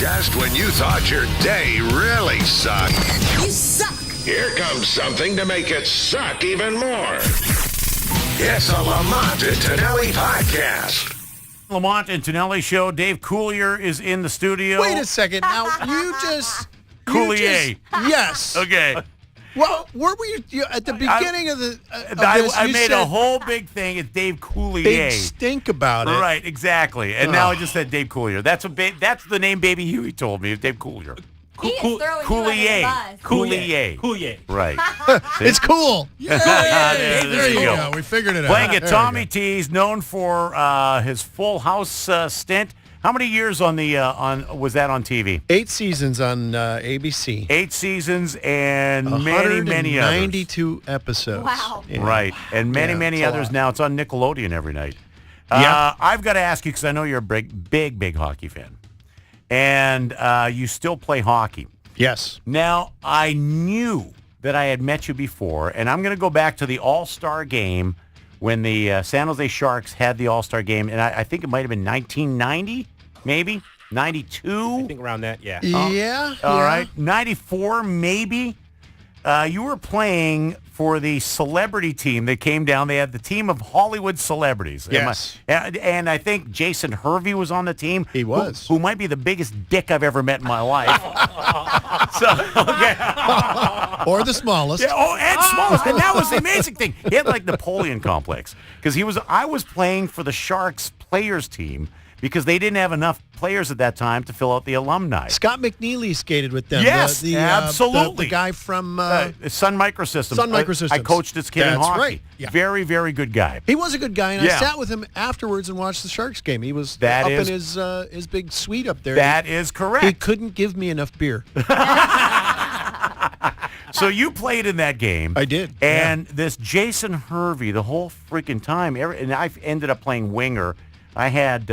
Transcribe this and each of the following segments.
Just when you thought your day really sucked. You suck. Here comes something to make it suck even more. It's a Lamont and Tonelli podcast. Lamont and Tonelli show. Dave Coulier is in the studio. Wait a second. Now, you just... Coulier. Yes. Okay. Well, where were you at the beginning of the... I made a whole big thing. It's Dave Coulier. Big stink about it. Right, exactly. And now I just said Dave Coulier. That's the name Baby Huey told me. Dave Coulier. He is throwing Coulier. you under the bus. Coulier. Right. It's cool. Yeah, there you go. We figured it out. Playing at There Tommy you go. T's, known for his Full House stint. How many years on the was that on TV? 8 seasons on ABC. 8 seasons and many others. 92 episodes. Wow. Yeah. Right, and many it's a others lot. now. It's on Nickelodeon every night. Yeah. I've got to ask you because I know you're a big hockey fan, and you still play hockey. Yes. Now, I knew that I had met you before, and I'm going to go back to the All-Star game when the San Jose Sharks had the All-Star game, and I think it might have been 1990, maybe 92. I think around that, yeah. Yeah. All right, 94 maybe. You were playing for the celebrity team that came down. They had the team of Hollywood celebrities. Yes. And I think Jason Hervey was on the team. He was. Who might be the biggest dick I've ever met in my life. Okay. Or the smallest. Yeah, and smallest. And that was the amazing thing. He had like Napoleon complex because I was playing for the Sharks players team because they didn't have enough players at that time to fill out the alumni. Scott McNeely skated with them. Yes, absolutely. The guy from... Sun Microsystems. Sun Microsystems. I coached this kid in That's hockey. right. Yeah. Very, very good guy. He was a good guy, and Yeah. I sat with him afterwards and watched the Sharks game. He was That up is- in his big suite up there. That is correct. He couldn't give me enough beer. So you played in that game. I did, And this Jason Hervey, the whole freaking time, and I ended up playing winger. I had...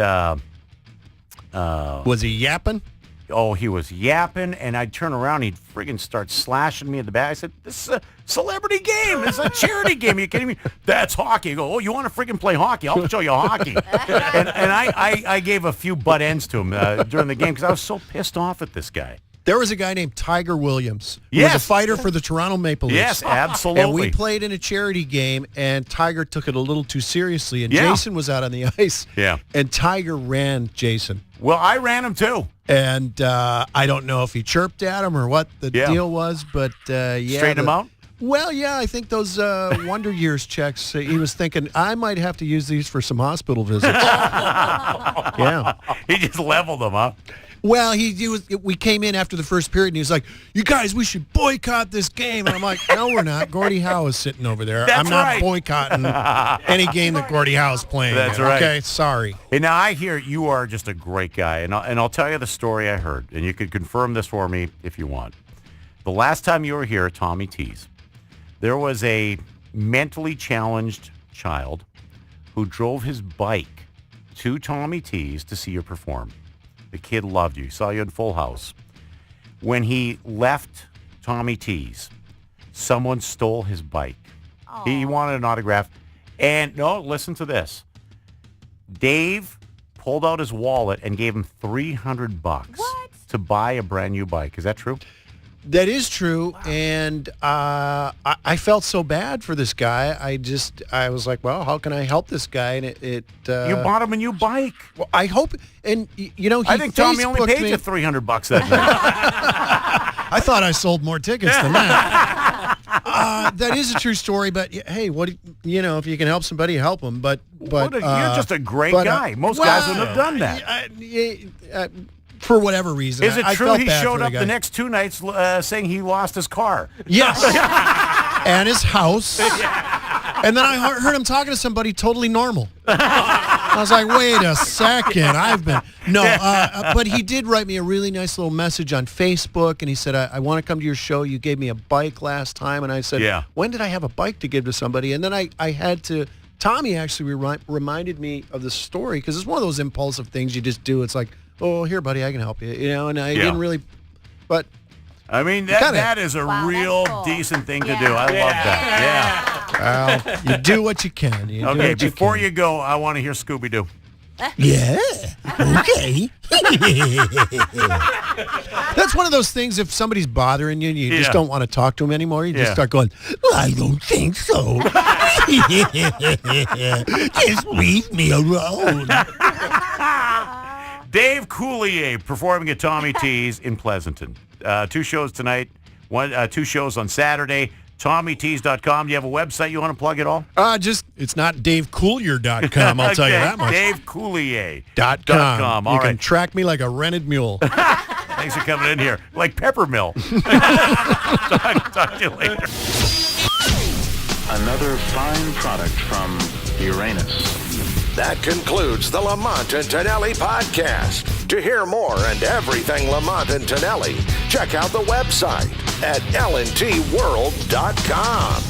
Was he yapping? Oh, he was yapping, and I'd turn around, he'd friggin' start slashing me in the back. I said, this is a celebrity game. It's a charity game. Are you kidding me? That's hockey. I go, oh, you want to friggin' play hockey? I'll show you hockey. and I gave a few butt ends to him during the game because I was so pissed off at this guy. There was a guy named Tiger Williams. Who Yes. was a fighter for the Toronto Maple Leafs. Yes, absolutely. And we played in a charity game, and Tiger took it a little too seriously, and Yeah. Jason was out on the ice. Yeah. And Tiger ran Jason. Well, I ran him too. And I don't know if he chirped at him or what the Yeah. deal was, but yeah. Straighten him out? Well, yeah, I think those Wonder Years checks, he was thinking, I might have to use these for some hospital visits. Yeah. He just leveled them, huh? Well, we came in after the first period, and he was like, you guys, we should boycott this game. And I'm like, no, we're not. Gordie Howe is sitting over there. That's I'm not right. boycotting any game that Gordie Howe's playing. That's right. Okay, sorry. And now I hear you are just a great guy, and I'll tell you the story I heard, and you could confirm this for me if you want. The last time you were here at Tommy T's, there was a mentally challenged child who drove his bike to Tommy T's to see you perform. The kid loved you. He saw you in Full House. When he left Tommy T's, someone stole his bike. He wanted an autograph. And no, listen to this. Dave pulled out his wallet and gave him $300 What? to buy a brand new bike. Is that true? That is true, and I felt so bad for this guy. I was like, well, how can I help this guy? And You bought him a new bike. well, I hope, and you know, he I think Tommy only Facebooked paid me. you $300 that night. I thought I sold more tickets than that. That is a true story, but hey, what if you can help somebody, help them. But You're just a great but, guy. Most guys wouldn't have done that. For whatever reason. Is it I true felt he bad showed for up guy. the next 2 nights saying he lost his car? Yes. And his house. And then I heard him talking to somebody totally normal. I was like, wait a second. But he did write me a really nice little message on Facebook, and he said, I want to come to your show. You gave me a bike last time. And I said, Yeah. when did I have a bike to give to somebody? And then I had to, Tommy actually reminded me of the story, because it's one of those impulsive things you just do. It's like, oh, here, buddy, I can help you. And I didn't really, but... I mean, kinda- that is a Wow, real that's cool. decent thing to Yeah. do. I love that. Well, you do what you can. Yeah. Okay, before you go, I want to hear Scooby-Doo. Yeah. Okay. That's one of those things, if somebody's bothering you and you just don't want to talk to them anymore, you just start going, I don't think so. Just leave me alone. Dave Coulier performing at Tommy T's in Pleasanton. 2 shows tonight, 2 shows on Saturday. TommyTees.com. Do you have a website you want to plug it all? It's not DaveCoulier.com, I'll tell you that much. DaveCoulier.com. You can track me like a rented mule. Thanks for coming in here. Like Peppermill. Talk to you later. Another fine product from Uranus. That concludes the Lamont and Tonelli podcast. To hear more and everything Lamont and Tonelli, check out the website at lntworld.com.